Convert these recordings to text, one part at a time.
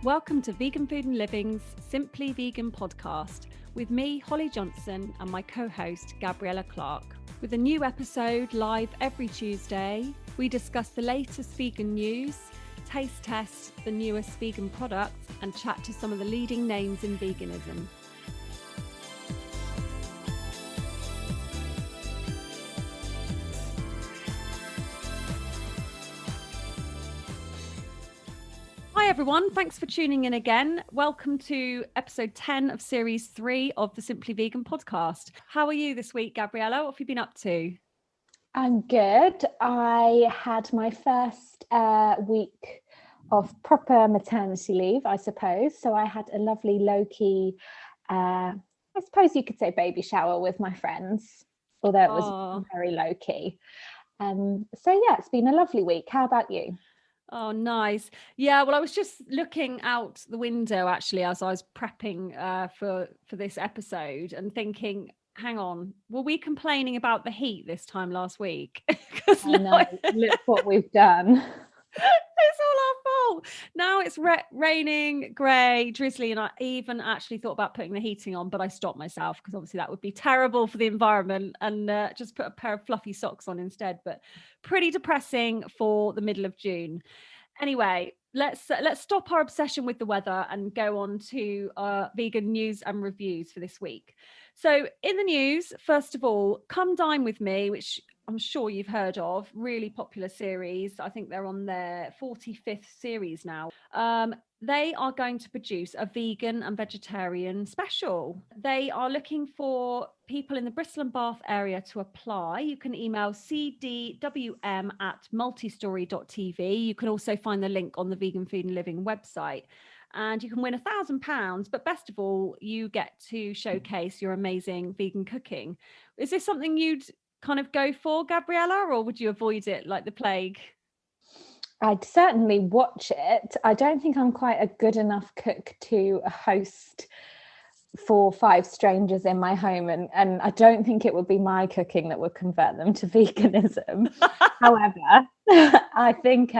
Welcome to Vegan Food and Living's Simply Vegan podcast with me, Holly Johnson, and my co-host, Gabriella Clark. With a new episode live every Tuesday, we discuss the latest vegan news, taste test the newest vegan products, and chat to some of the leading names in veganism. Hi everyone, thanks for tuning in again. Welcome to episode 10 of series 3 of the Simply Vegan podcast. How are you this week, Gabriella? What have you been up to? I'm good. I had my first week of proper maternity leave, I suppose. So I had a lovely low-key, I suppose you could say baby shower with my friends, although it was very low-key. So yeah, it's been a lovely week. How about you? Oh, nice. Yeah, well, I was just looking out the window actually as I was prepping for this episode and thinking, hang on, were we complaining about the heat this time last week? I know, look what we've done. It's all our fault. Now it's raining, grey, drizzly, and I even actually thought about putting the heating on, but I stopped myself because obviously that would be terrible for the environment, and just put a pair of fluffy socks on instead. But pretty depressing for the middle of June. Anyway, let's stop our obsession with the weather and go on to vegan news and reviews for this week. So in the news, first of all, Come Dine With Me, which I'm sure you've heard of, really popular series. I think they're on their 45th series now. They are going to produce a vegan and vegetarian special. They are looking for people in the Bristol and Bath area to apply. You can email cdwm@multistory.tv. You can also find the link on the Vegan Food and Living website. And you can win £1,000. But best of all, you get to showcase your amazing vegan cooking. Is this something you'd kind of go for, Gabriella, or would you avoid it like the plague? I'd certainly watch it. I don't think I'm quite a good enough cook to host 4 or 5 strangers in my home, and I don't think it would be my cooking that would convert them to veganism. However, I think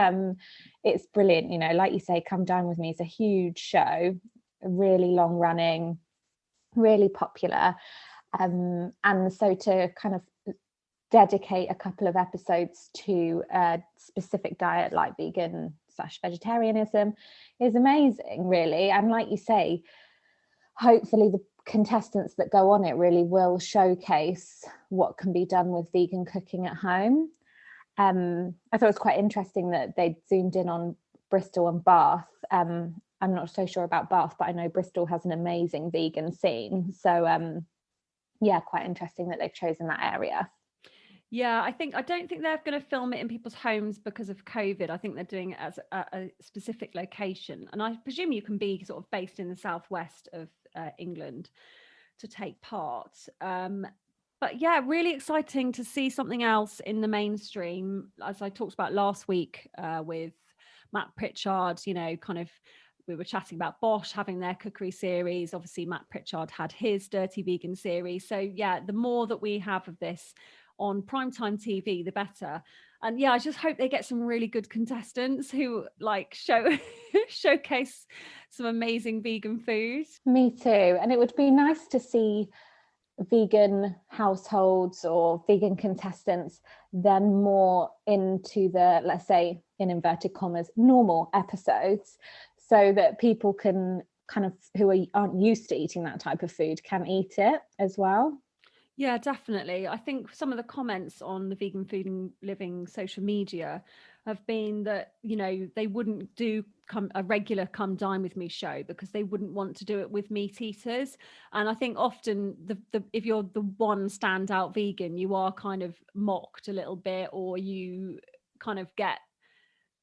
it's brilliant. You know, like you say, Come Dine With Me is a huge show, really long running, really popular, and so to kind of dedicate a couple of episodes to a specific diet like vegan/vegetarianism is amazing, really. And like you say, hopefully the contestants that go on it really will showcase what can be done with vegan cooking at home. I thought it was quite interesting that they zoomed in on Bristol and Bath. I'm not so sure about Bath, but I know Bristol has an amazing vegan scene. So yeah, quite interesting that they've chosen that area. Yeah, I don't think they're going to film it in people's homes because of COVID. I think they're doing it as a specific location. And I presume you can be sort of based in the southwest of England to take part. But yeah, really exciting to see something else in the mainstream. As I talked about last week with Matt Pritchard, you know, kind of we were chatting about Bosch having their cookery series. Obviously, Matt Pritchard had his Dirty Vegan series. So yeah, the more that we have of this on primetime TV, the better. And yeah, I just hope they get some really good contestants who like showcase some amazing vegan food. Me too. And it would be nice to see vegan households or vegan contestants then more into the, let's say, in inverted commas, normal episodes, so that people can kind of, who aren't used to eating that type of food, can eat it as well. Yeah, definitely. I think some of the comments on the Vegan Food and Living social media have been that, you know, they wouldn't do a regular Come Dine With Me show because they wouldn't want to do it with meat eaters. And I think often if you're the one standout vegan, you are kind of mocked a little bit, or you kind of get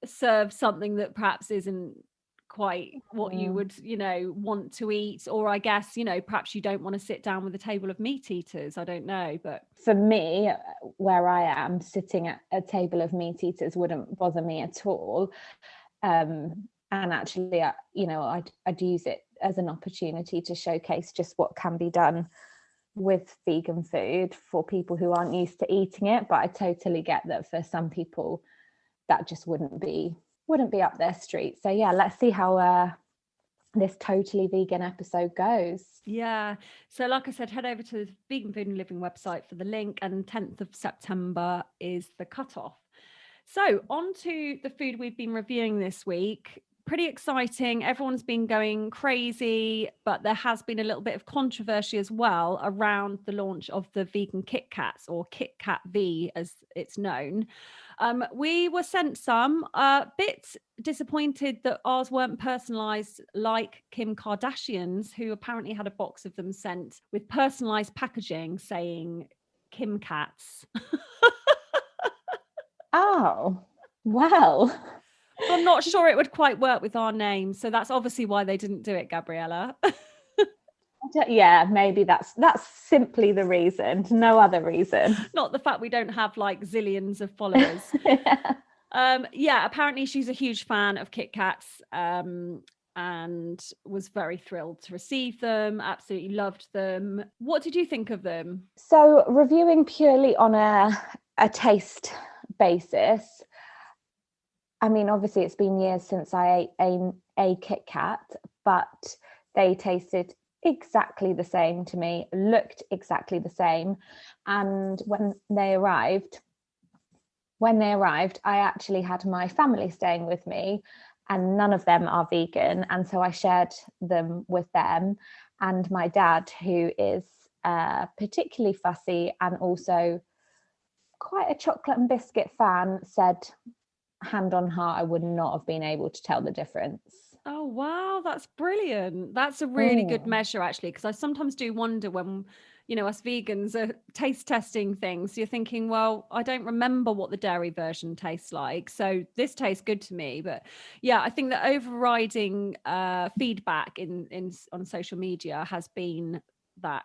served something that perhaps isn't quite what you would, you know, want to eat. Or I guess, you know, perhaps you don't want to sit down with a table of meat eaters. I don't know. But for me, where I am, sitting at a table of meat eaters wouldn't bother me at all. And actually, you know, I'd use it as an opportunity to showcase just what can be done with vegan food for people who aren't used to eating it. But I totally get that for some people that just wouldn't be up their street. So yeah, let's see how this totally vegan episode goes. Yeah. So like I said, head over to the Vegan Food and Living website for the link, and 10th of September is the cutoff. So on to the food we've been reviewing this week. Pretty exciting. Everyone's been going crazy, but there has been a little bit of controversy as well around the launch of the vegan KitKats, or KitKat V as it's known. We were sent some, bit disappointed that ours weren't personalized like Kim Kardashian's, who apparently had a box of them sent with personalized packaging saying Kimkats. Oh, well. I'm not sure it would quite work with our name, so that's obviously why they didn't do it, Gabriella. Yeah, maybe that's simply the reason, no other reason. Not the fact we don't have like zillions of followers. Yeah, apparently she's a huge fan of KitKats, and was very thrilled to receive them, absolutely loved them. What did you think of them? So reviewing purely on a taste basis, I mean, obviously it's been years since I ate a KitKat, but they tasted exactly the same to me, looked exactly the same. And when they arrived, I actually had my family staying with me, and none of them are vegan. And so I shared them with them. And my dad, who is particularly fussy and also quite a chocolate and biscuit fan, said, hand on heart, I would not have been able to tell the difference. Oh, wow, that's brilliant. That's a really good measure, actually, because I sometimes do wonder when, us vegans are taste testing things. You're thinking, well, I don't remember what the dairy version tastes like, so this tastes good to me. But yeah, I think the overriding feedback on social media has been that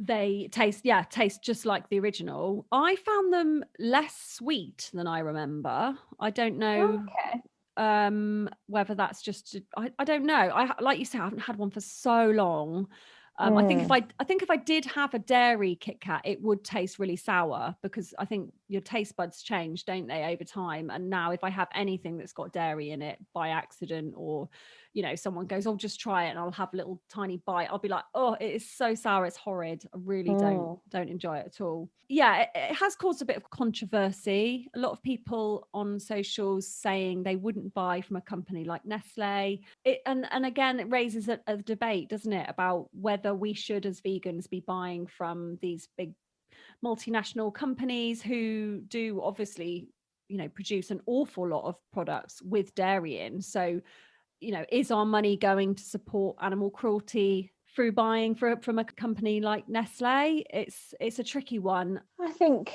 they taste just like the original. I found them less sweet than I remember. I don't know. Okay. Whether that's just I don't know. I, like you say, I haven't had one for so long. I think if I did have a dairy KitKat, it would taste really sour, because I think your taste buds change, don't they, over time. And now if I have anything that's got dairy in it by accident, or someone goes, "Oh, just try it," and I'll have a little tiny bite, I'll be like, "Oh, it is so sour, it's horrid." I really don't enjoy it at all. Yeah, it has caused a bit of controversy. A lot of people on socials saying they wouldn't buy from a company like Nestle. And again, it raises a debate, doesn't it, about whether we should, as vegans, be buying from these big multinational companies who do obviously, produce an awful lot of products with dairy in. So, is our money going to support animal cruelty through buying from a company like Nestle? It's a tricky one. I think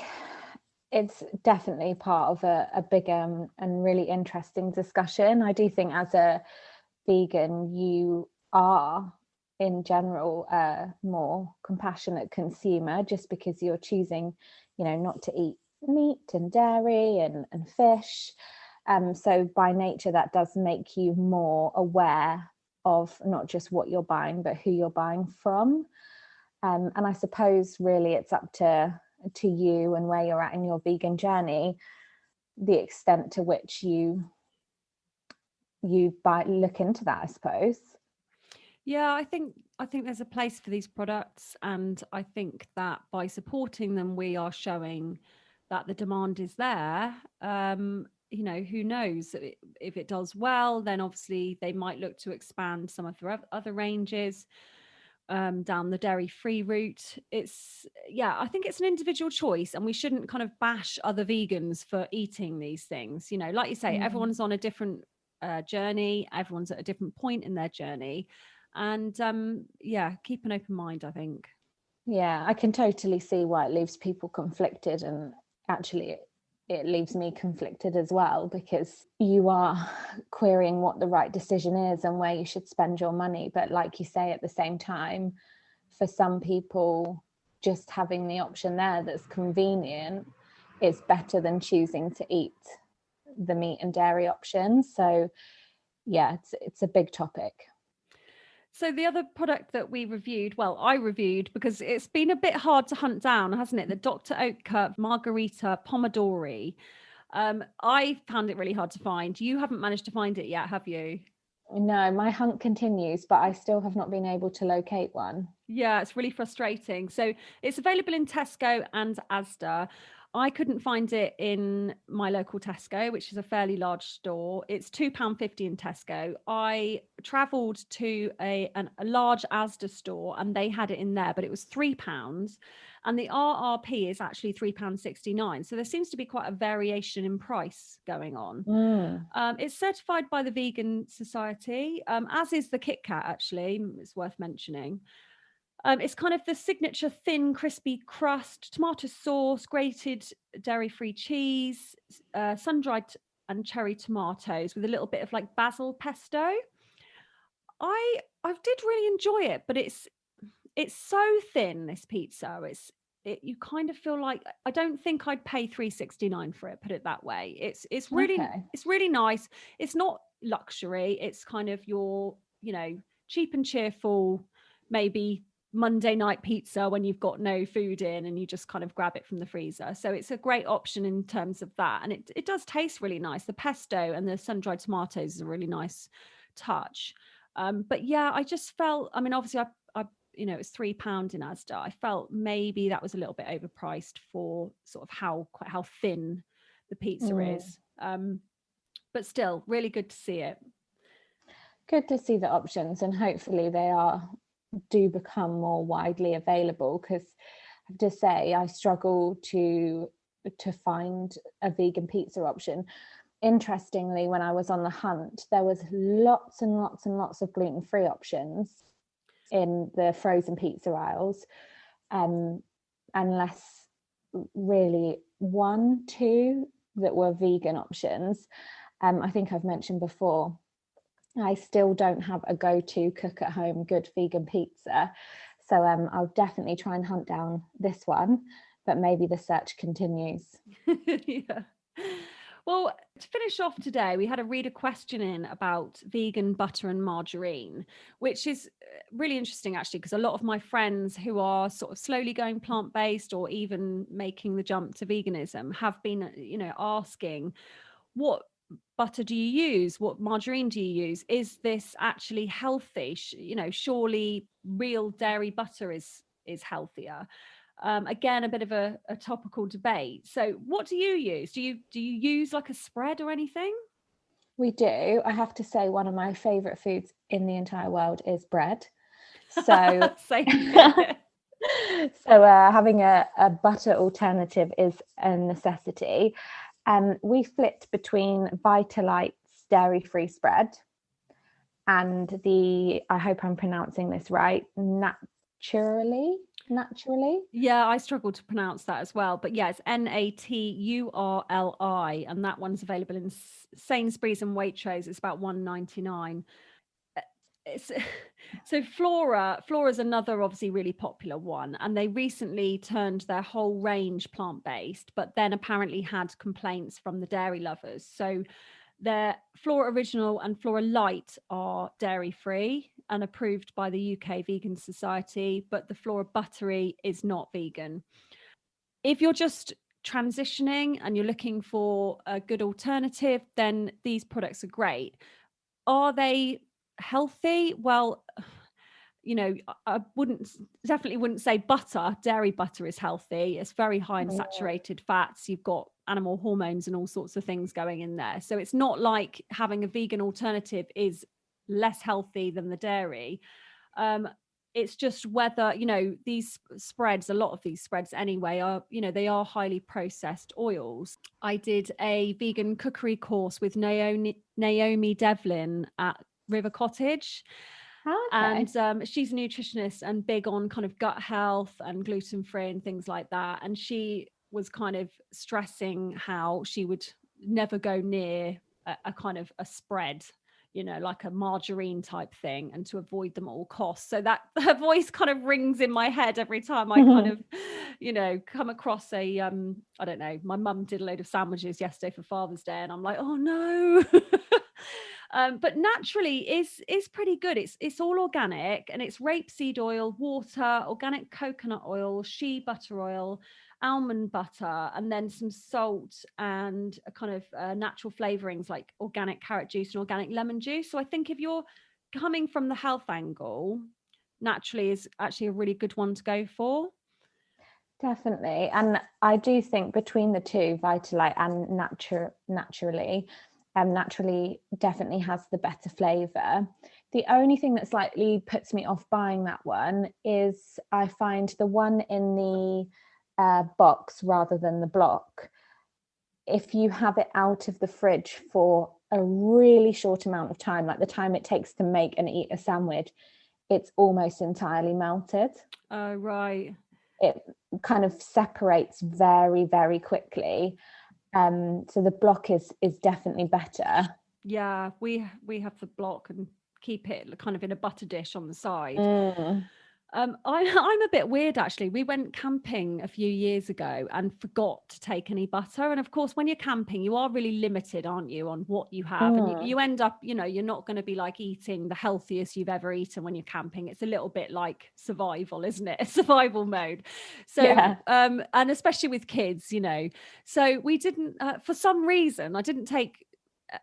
it's definitely part of a bigger and really interesting discussion. I do think as a vegan, you are in general a more compassionate consumer, just because you're choosing, not to eat meat and dairy and fish. So by nature, that does make you more aware of not just what you're buying, but who you're buying from. And I suppose really it's up to you and where you're at in your vegan journey, the extent to which you look into that, I suppose. Yeah, I think there's a place for these products, and I think that by supporting them, we are showing that the demand is there. Who knows, if it does well, then obviously they might look to expand some of their other ranges down the dairy-free route. I think it's an individual choice, and we shouldn't kind of bash other vegans for eating these things. Like you say, everyone's on a different journey, everyone's at a different point in their journey, and keep an open mind, I think. Yeah, I can totally see why it leaves people conflicted, and actually it leaves me conflicted as well, because you are querying what the right decision is and where you should spend your money. But like you say, at the same time, for some people, just having the option there that's convenient is better than choosing to eat the meat and dairy options. So yeah, it's a big topic. So the other product that I reviewed because it's been a bit hard to hunt down, hasn't it? The Dr Oetker Margarita Pomodori. I found it really hard to find. You haven't managed to find it yet, have you? No, my hunt continues, but I still have not been able to locate one. Yeah, it's really frustrating. So it's available in Tesco and Asda. I couldn't find it in my local Tesco, which is a fairly large store. It's £2.50 in Tesco. I travelled to a large Asda store and they had it in there, but it was £3. And the RRP is actually £3.69. So there seems to be quite a variation in price going on. It's certified by the Vegan Society, as is the KitKat, actually. It's worth mentioning. It's kind of the signature thin, crispy crust, tomato sauce, grated dairy-free cheese, sun-dried and cherry tomatoes with a little bit of like basil pesto. I did really enjoy it, but it's so thin, this pizza. You kind of feel like, I don't think I'd pay £3.69 for it, put it that way. It's really Okay. it's really nice. It's not luxury. It's kind of your, cheap and cheerful, maybe Monday night pizza when you've got no food in and you just kind of grab it from the freezer. So it's a great option in terms of that. And it does taste really nice. The pesto and the sun-dried tomatoes is a really nice touch. But yeah, I just felt, I mean, obviously I it was £3 in Asda. I felt maybe that was a little bit overpriced for sort of how thin the pizza is. But still, really good to see it. Good to see the options, and hopefully they do become more widely available, because I have to say I struggle to find a vegan pizza option. Interestingly, when I was on the hunt, there was lots and lots and lots of gluten-free options in the frozen pizza aisles, unless really 1-2 that were vegan options. I think I've mentioned before, I still don't have a go-to cook at home good vegan pizza, so I'll definitely try and hunt down this one, but maybe the search continues. Yeah. Well, to finish off today, we had a reader question in about vegan butter and margarine, which is really interesting, actually, because a lot of my friends who are sort of slowly going plant-based or even making the jump to veganism have been, asking, what butter do you use? What margarine do you use? Is this actually healthy? Surely real dairy butter is healthier. Again, a bit of a topical debate. So what do you use? Do you use like a spread or anything? We do. I have to say, one of my favorite foods in the entire world is bread. So having a butter alternative is a necessity. We flipped between Vitalite's dairy-free spread and I hope I'm pronouncing this right, Naturally. Yeah, I struggle to pronounce that as well, but yeah, it's Naturli, and that one's available in Sainsbury's and Waitrose. It's about £1.99. So Flora's another obviously really popular one, and they recently turned their whole range plant-based, but then apparently had complaints from the dairy lovers. So their Flora Original and Flora Light are dairy-free and approved by the UK Vegan Society, but the Flora Buttery is not vegan. If you're just transitioning and you're looking for a good alternative, then these products are great. Are they healthy? Well, I definitely wouldn't say butter. Dairy butter is healthy. It's very high in saturated fats. You've got animal hormones and all sorts of things going in there. So it's not like having a vegan alternative is less healthy than the dairy. It's just whether, these spreads, a lot of these spreads anyway, are, they are highly processed oils. I did a vegan cookery course with Naomi Devlin at River Cottage. Okay. And she's a nutritionist and big on kind of gut health and gluten-free and things like that. And she was kind of stressing how she would never go near a kind of a spread, like a margarine type thing, and to avoid them at all costs. So that her voice kind of rings in my head every time I kind of, come across I don't know, my mum did a load of sandwiches yesterday for Father's Day and I'm like, oh no. But Naturally is pretty good. It's all organic, and it's rapeseed oil, water, organic coconut oil, shea butter oil, almond butter, and then some salt and a kind of natural flavorings like organic carrot juice and organic lemon juice. So I think if you're coming from the health angle, naturally is actually a really good one to go for. Definitely. And I do think between the two, Vitalite and naturally definitely has the better flavour. The only thing that slightly puts me off buying that one is I find the one in the box rather than the block, if you have it out of the fridge for a really short amount of time, like the time it takes to make and eat a sandwich, it's almost entirely melted. Oh, right. It kind of separates very, very quickly. So the block is definitely better. Yeah, we have the block and keep it kind of in a butter dish on the side. I'm a bit weird, actually. We went camping a few years ago and forgot to take any butter. And of course, when you're camping, you are really limited, aren't you, on what you have. And you end up, you're not going to be like eating the healthiest you've ever eaten when you're camping. It's a little bit like survival, isn't it? Survival mode. So, yeah. And especially with kids, So we didn't, for some reason, I didn't take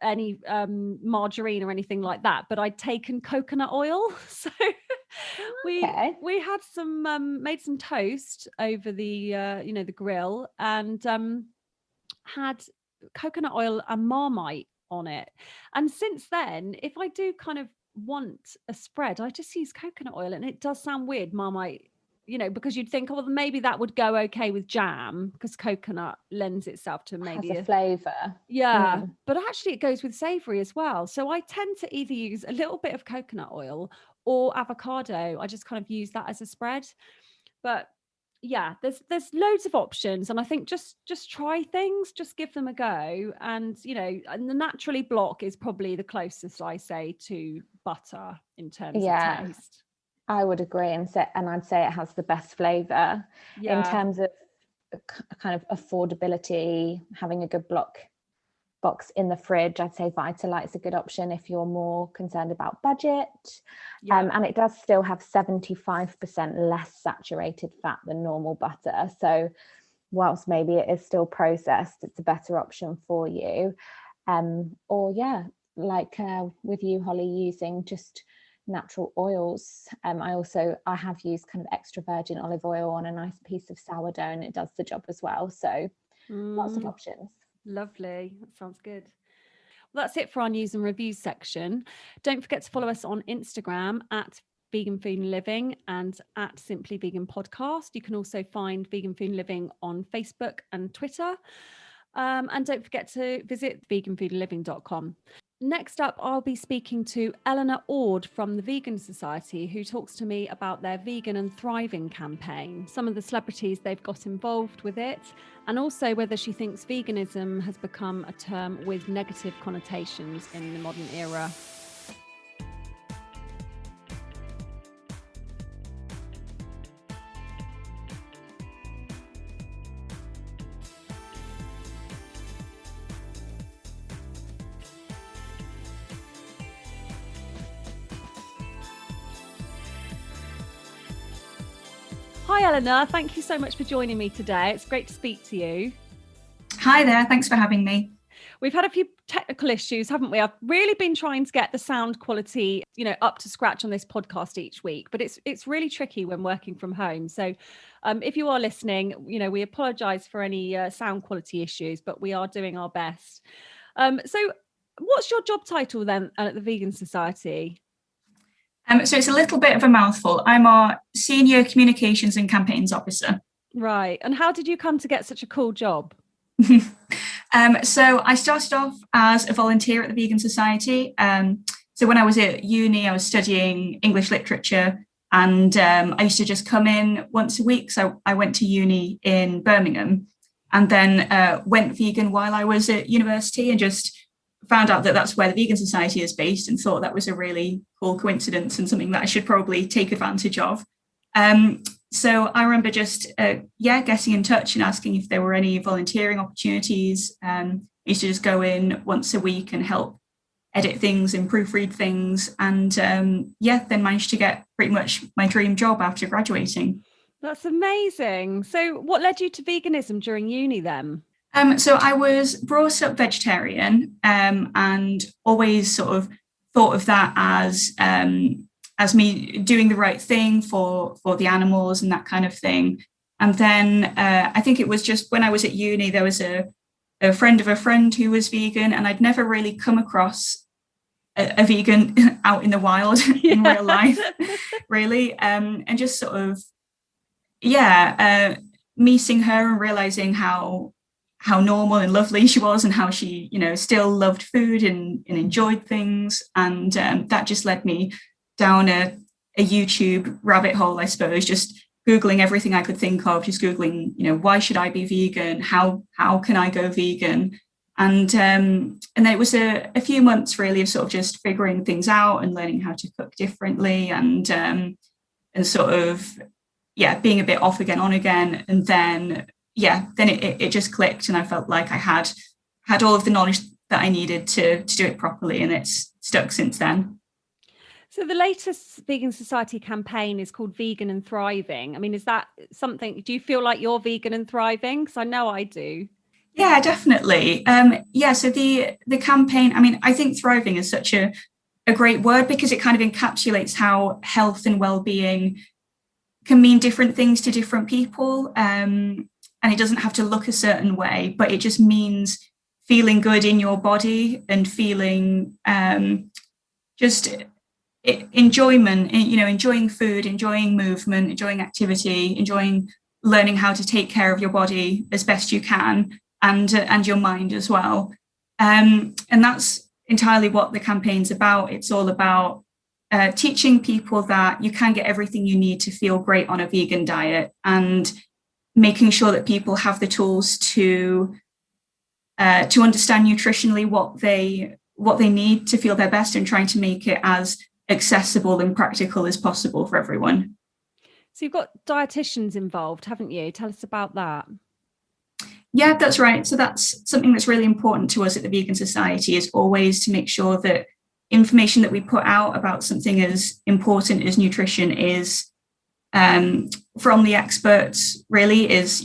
any margarine or anything like that, but I'd taken coconut oil. So we had some made some toast over the the grill, and had coconut oil and Marmite on it. And since then, if I do kind of want a spread, I just use coconut oil. And it does sound weird, Marmite, because you'd think, oh, well, maybe that would go okay with jam, because coconut lends itself to maybe a flavour. Yeah, but actually it goes with savoury as well. So I tend to either use a little bit of coconut oil or avocado. I just kind of use that as a spread. But yeah, there's loads of options, and I think just try things, just give them a go. And and the naturally block is probably the closest, I say, to butter in terms of taste. I would agree, and I'd say it has the best flavour in terms of kind of affordability. Having a good box in the fridge, I'd say Vitalite's a good option if you're more concerned about budget. And it does still have 75% less saturated fat than normal butter, so whilst maybe it is still processed, it's a better option for you. Or like with you, Holly, using just natural oils. I have used kind of extra virgin olive oil on a nice piece of sourdough, and it does the job as well. So lots of options. Lovely. That sounds good. Well, that's it for our news and reviews section. Don't forget to follow us on Instagram at Vegan Food and Living and at Simply Vegan Podcast. You can also find Vegan Food and Living on Facebook and Twitter. And don't forget to visit veganfoodandliving.com. Next up, I'll be speaking to Elena Orde from the Vegan Society, who talks to me about their Vegan and Thriving campaign, some of the celebrities they've got involved with it, and also whether she thinks veganism has become a term with negative connotations in the modern era. Hi, Eleanor. Thank you so much for joining me today. It's great to speak to you. Hi there. Thanks for having me. We've had a few technical issues, haven't we? I've really been trying to get the sound quality, up to scratch on this podcast each week, but it's really tricky when working from home. So if you are listening, we apologise for any sound quality issues, but we are doing our best. So what's your job title then at the Vegan Society? So it's a little bit of a mouthful. I'm our Senior Communications and Campaigns Officer. Right. And how did you come to get such a cool job? So I started off as a volunteer at the Vegan Society. So when I was at uni, I was studying English literature, and I used to just come in once a week. So I went to uni in Birmingham, and then went vegan while I was at university, and just found out that that's where the Vegan Society is based, and thought that was a really cool coincidence and something that I should probably take advantage of. So I remember just, getting in touch and asking if there were any volunteering opportunities. I used to just go in once a week and help edit things and proofread things. And then managed to get pretty much my dream job after graduating. That's amazing. So what led you to veganism during uni then? So I was brought up vegetarian, and always sort of thought of that as me doing the right thing for the animals and that kind of thing. And then I think it was just when I was at uni, there was a friend of a friend who was vegan, and I'd never really come across a vegan out in the wild in real life, really. And just sort of, meeting her and realizing how normal and lovely she was, and how she, still loved food and enjoyed things. And that just led me down a YouTube rabbit hole, I suppose, just Googling everything I could think of, just Googling, why should I be vegan? How can I go vegan? And then it was a few months really of sort of just figuring things out and learning how to cook differently, and sort of, being a bit off again, on again. And then it just clicked, and I felt like I had all of the knowledge that I needed to do it properly, and it's stuck since then. So the latest Vegan Society campaign is called Vegan and Thriving. I mean, is that something, do you feel like you're vegan and thriving? Because I know I do. Yeah, definitely. So the campaign, I mean, I think thriving is such a great word, because it kind of encapsulates how health and well-being can mean different things to different people. And it doesn't have to look a certain way, but it just means feeling good in your body and feeling just enjoyment, enjoying food, enjoying movement, enjoying activity, enjoying learning how to take care of your body as best you can, and your mind as well. And that's entirely what the campaign's about. It's all about teaching people that you can get everything you need to feel great on a vegan diet, and making sure that people have the tools to understand nutritionally what they need to feel their best, and trying to make it as accessible and practical as possible for everyone. So you've got dietitians involved, haven't you? Tell us about that. Yeah, that's right. So that's something that's really important to us at the Vegan Society, is always to make sure that information that we put out about something as important as nutrition is from the experts, really, is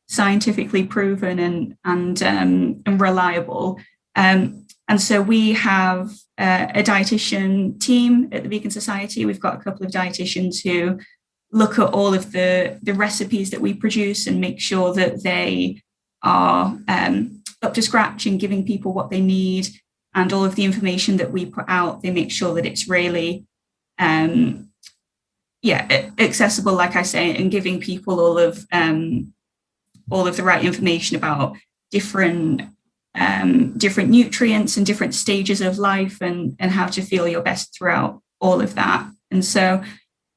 scientifically proven and reliable. And so we have a dietitian team at the Vegan Society. We've got a couple of dietitians who look at all of the recipes that we produce and make sure that they are up to scratch and giving people what they need, and all of the information that we put out, they make sure that it's really accessible, like I say, and giving people all of the right information about different nutrients and different stages of life, and how to feel your best throughout all of that. And so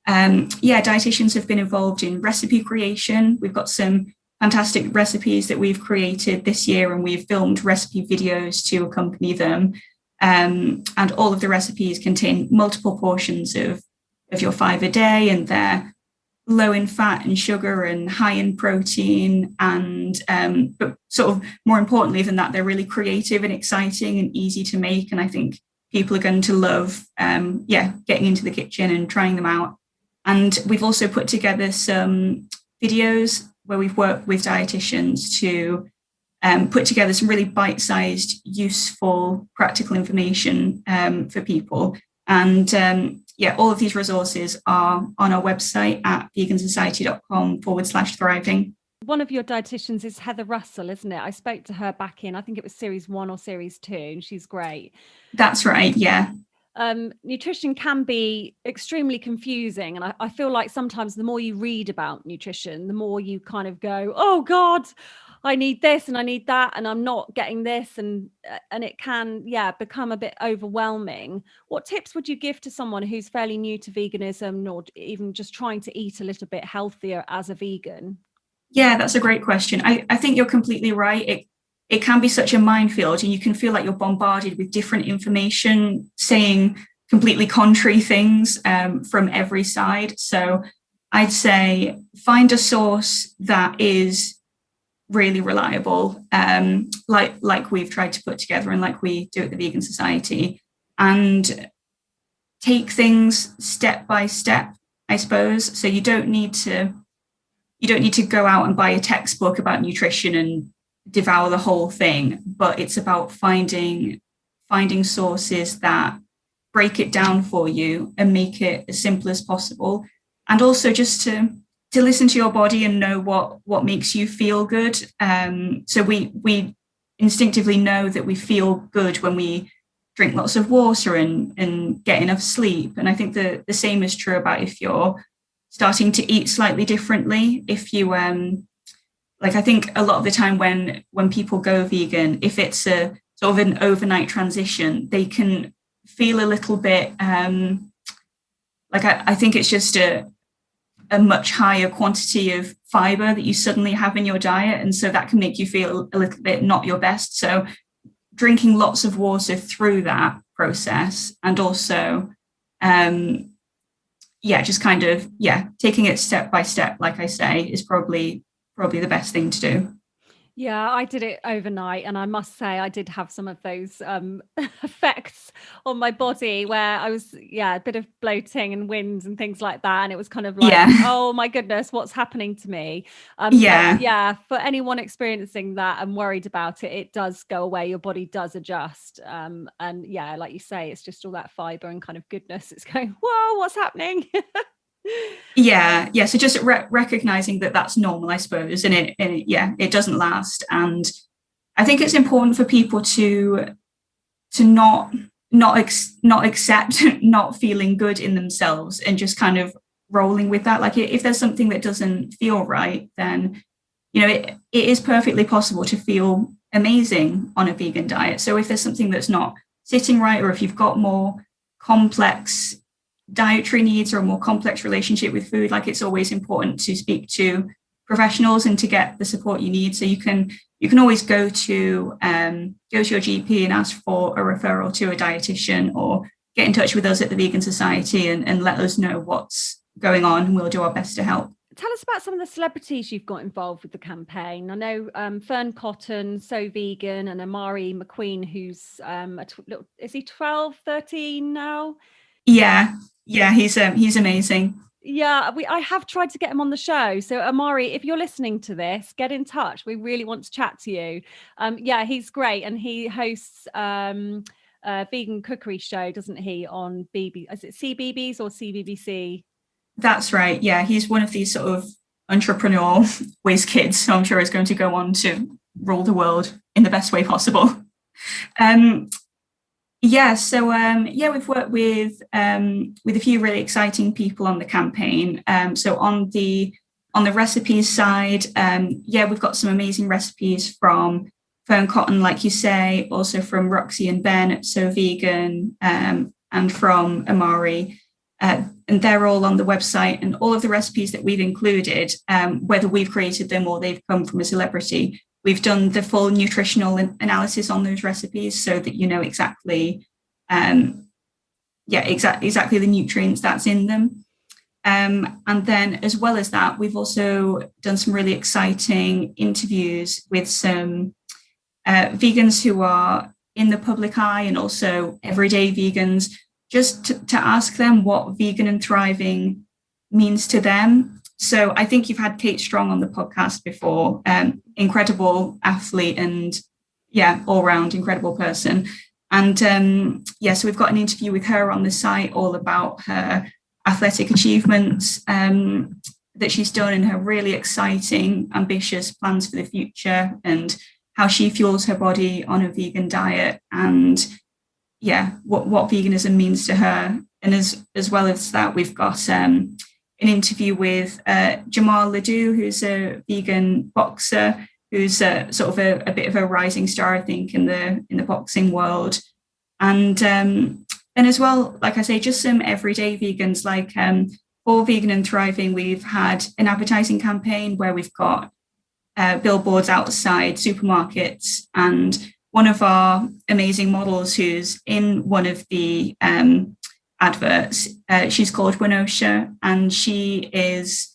dietitians have been involved in recipe creation. We've got some fantastic recipes that we've created this year, and we've filmed recipe videos to accompany them. And all of the recipes contain multiple portions of your 5 a day, and they're low in fat and sugar and high in protein. And but sort of more importantly than that, they're really creative and exciting and easy to make. And I think people are going to love getting into the kitchen and trying them out. And we've also put together some videos where we've worked with dietitians to put together some really bite-sized, useful, practical information for people. And all of these resources are on our website at vegansociety.com/thriving. One of your dietitians is Heather Russell, isn't it? I spoke to her back in, I think it was series 1 or series 2, and she's great. That's right, yeah. Nutrition can be extremely confusing, and I feel like sometimes the more you read about nutrition, the more you kind of go, oh God, I need this and I need that, and I'm not getting this, and it can become a bit overwhelming. What tips would you give to someone who's fairly new to veganism, or even just trying to eat a little bit healthier as a vegan? Yeah, that's a great question. I think you're completely right. It can be such a minefield, and you can feel like you're bombarded with different information saying completely contrary things from every side. So I'd say find a source that is really reliable, like we've tried to put together and like we do at the Vegan Society, and take things step by step, I suppose. So you don't need to you don't need to go out and buy a textbook about nutrition and devour the whole thing, but it's about finding sources that break it down for you and make it as simple as possible. And also just to listen to your body and know what makes you feel good. So we instinctively know that we feel good when we drink lots of water and get enough sleep. And I think the same is true about if you're starting to eat slightly differently. If you like, I think a lot of the time when people go vegan, if it's a sort of an overnight transition, they can feel a little bit like I think it's just a much higher quantity of fiber that you suddenly have in your diet. And so that can make you feel a little bit not your best. So drinking lots of water through that process, and also, just kind of, taking it step by step, like I say, is probably the best thing to do. Yeah, I did it overnight, and I must say I did have some of those effects on my body where I was, a bit of bloating and winds and things like that. And it was kind of like, oh my goodness, what's happening to me? For anyone experiencing that and worried about it, it does go away. Your body does adjust. And like you say, it's just all that fiber and kind of goodness. It's going, whoa, what's happening? So just recognizing that that's normal, I suppose, and it doesn't last. And I think it's important for people to not accept not feeling good in themselves and just kind of rolling with that. Like, if there's something that doesn't feel right, then it is perfectly possible to feel amazing on a vegan diet. So if there's something that's not sitting right, or if you've got more complex dietary needs or a more complex relationship with food, like, it's always important to speak to professionals and to get the support you need. So you can always go to your GP and ask for a referral to a dietitian, or get in touch with us at the Vegan Society and let us know what's going on, and we'll do our best to help. Tell us about some of the celebrities you've got involved with the campaign. I know Fern Cotton, So Vegan, and Amari McQueen, who's is he 12, 13 now? Yeah, he's amazing. Yeah, I have tried to get him on the show. So Amari, if you're listening to this, get in touch. We really want to chat to you. He's great, and he hosts a vegan cookery show, doesn't he, on BB? Is it CBBS or CBBC? That's right. Yeah, he's one of these sort of entrepreneur whiz kids. So I'm sure he's going to go on to rule the world in the best way possible. We've worked with a few really exciting people on the campaign. So on the recipes side, we've got some amazing recipes from Fern Cotton, like you say, also from Roxy and Ben at So Vegan, and from Amari. And they're all on the website, and all of the recipes that we've included, whether we've created them or they've come from a celebrity, we've done the full nutritional analysis on those recipes so that you know exactly the nutrients that's in them. And then, as well as that, we've also done some really exciting interviews with some vegans who are in the public eye, and also everyday vegans, just to ask them what vegan and thriving means to them. So I think you've had Kate Strong on the podcast before, incredible athlete and all-round incredible person. And so we've got an interview with her on the site all about her athletic achievements that she's done, and her really exciting, ambitious plans for the future, and how she fuels her body on a vegan diet, and what veganism means to her. And as well as that, we've got an interview with Jamal Ledoux, who's a vegan boxer, who's sort of a bit of a rising star, I think, in the boxing world. And as well, like I say, just some everyday vegans, like for Vegan and Thriving, we've had an advertising campaign where we've got billboards outside supermarkets, and one of our amazing models who's in one of the adverts, she's called Winosha, and she is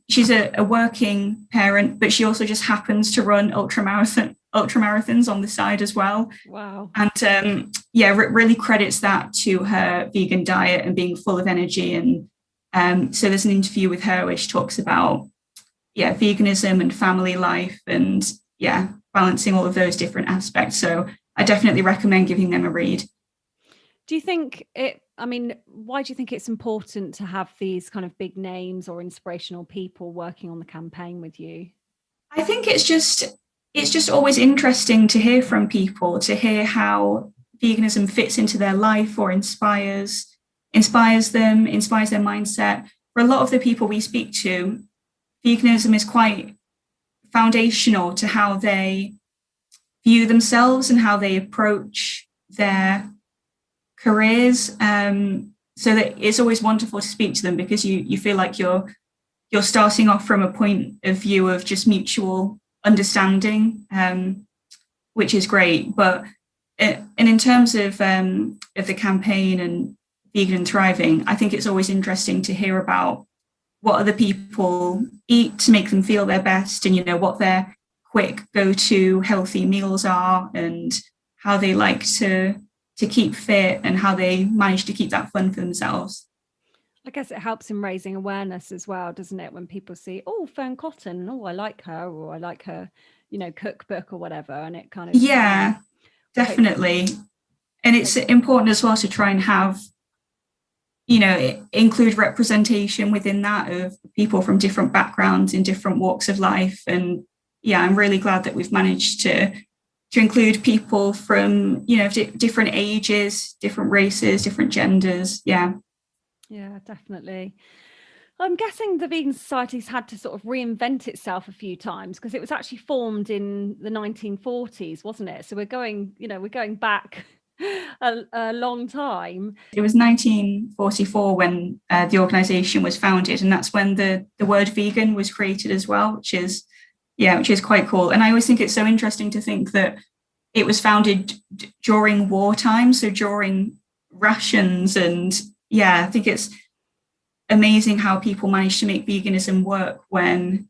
she's a working parent, but she also just happens to run ultramarathons on the side as well. Wow. And really credits that to her vegan diet and being full of energy. And so there's an interview with her where she talks about veganism and family life, and balancing all of those different aspects. So I definitely recommend giving them a read. Do you think why do you think it's important to have these kind of big names or inspirational people working on the campaign with you? I think it's just always interesting to hear from people, to hear how veganism fits into their life or inspires them, inspires their mindset. For a lot of the people we speak to, veganism is quite foundational to how they view themselves and how they approach their careers. So that it's always wonderful to speak to them, because you feel like you're starting off from a point of view of just mutual understanding, which is great. But in terms of the campaign and Vegan and Thriving, I think it's always interesting to hear about what other people eat to make them feel their best, and what their quick go-to healthy meals are, and how they like to keep fit, and how they manage to keep that fun for themselves. I guess it helps in raising awareness as well, doesn't it? When people see, oh, Fern Cotton, oh, I like her, or I like her, cookbook or whatever, and it kind of definitely. And it's important as well to try and have, include representation within that of people from different backgrounds in different walks of life. And I'm really glad that we've managed to include people from, different ages, different races, different genders. Yeah, definitely. I'm guessing the Vegan Society's had to sort of reinvent itself a few times, because it was actually formed in the 1940s, wasn't it? So we're going back a long time. It was 1944 when the organisation was founded, and that's when the word vegan was created as well, which is quite cool. And I always think it's so interesting to think that it was founded during wartime, so during rations. And I think it's amazing how people manage to make veganism work when,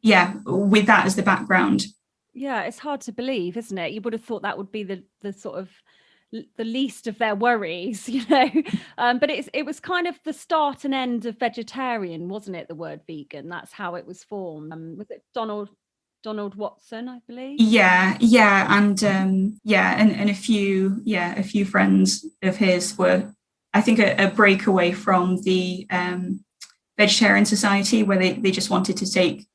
with that as the background. Yeah, it's hard to believe, isn't it? You would have thought that would be the sort of the least of their worries, but it was kind of the start and end of vegetarian, wasn't it? The word vegan, that's how it was formed. Was it Donald Watson, I believe? And a few friends of his were, I think, a breakaway from the Vegetarian Society, where they just wanted to take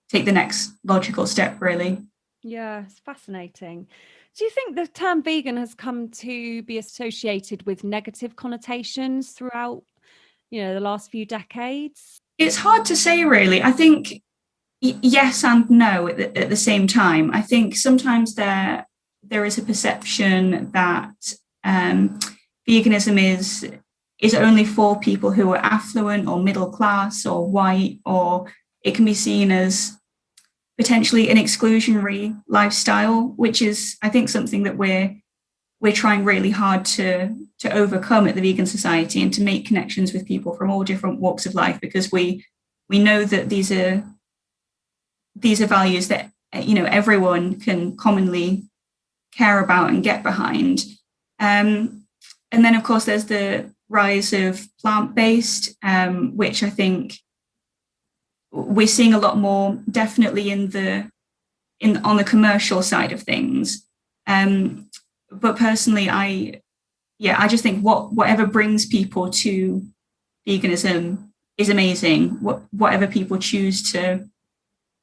the next logical step, really. Yeah, it's fascinating. Do you think the term vegan has come to be associated with negative connotations throughout, the last few decades? It's hard to say, really. I think yes and no at the same time. I think sometimes there is a perception that veganism is only for people who are affluent or middle class or white, or it can be seen as potentially an exclusionary lifestyle, which is, I think, something that we're trying really hard to overcome at the Vegan Society, and to make connections with people from all different walks of life, because we know that these are values that everyone can commonly care about and get behind. And then, of course, there's the rise of plant-based, which I think we're seeing a lot more, definitely on the commercial side of things. But personally, I just think whatever brings people to veganism is amazing. Whatever people choose to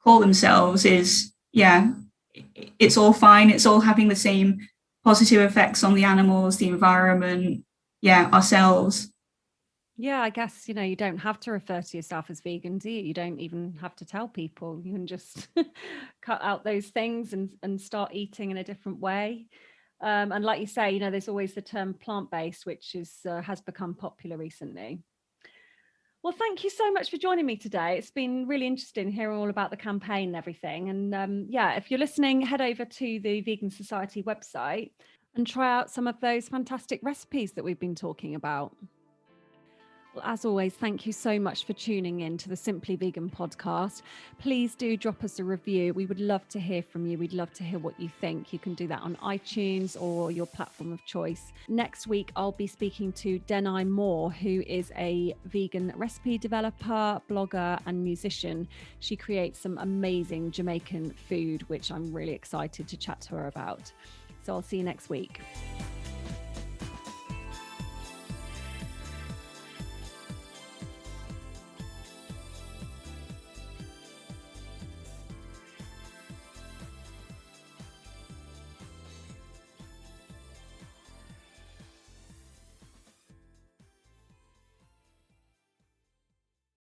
call themselves is, it's all fine. It's all having the same positive effects on the animals, the environment, ourselves. Yeah, I guess, you don't have to refer to yourself as vegan, do you? You don't even have to tell people. You can just cut out those things and start eating in a different way. And like you say, there's always the term plant-based, which has become popular recently. Well, thank you so much for joining me today. It's been really interesting hearing all about the campaign and everything. And if you're listening, head over to the Vegan Society website and try out some of those fantastic recipes that we've been talking about. Well, as always, thank you so much for tuning in to the Simply Vegan podcast. Please do drop us a review. We would love to hear from you. We'd love to hear what you think. You can do that on iTunes or your platform of choice. Next week, I'll be speaking to Denai Moore, who is a vegan recipe developer, blogger, and musician. She creates some amazing Jamaican food, which I'm really excited to chat to her about. So I'll see you next week.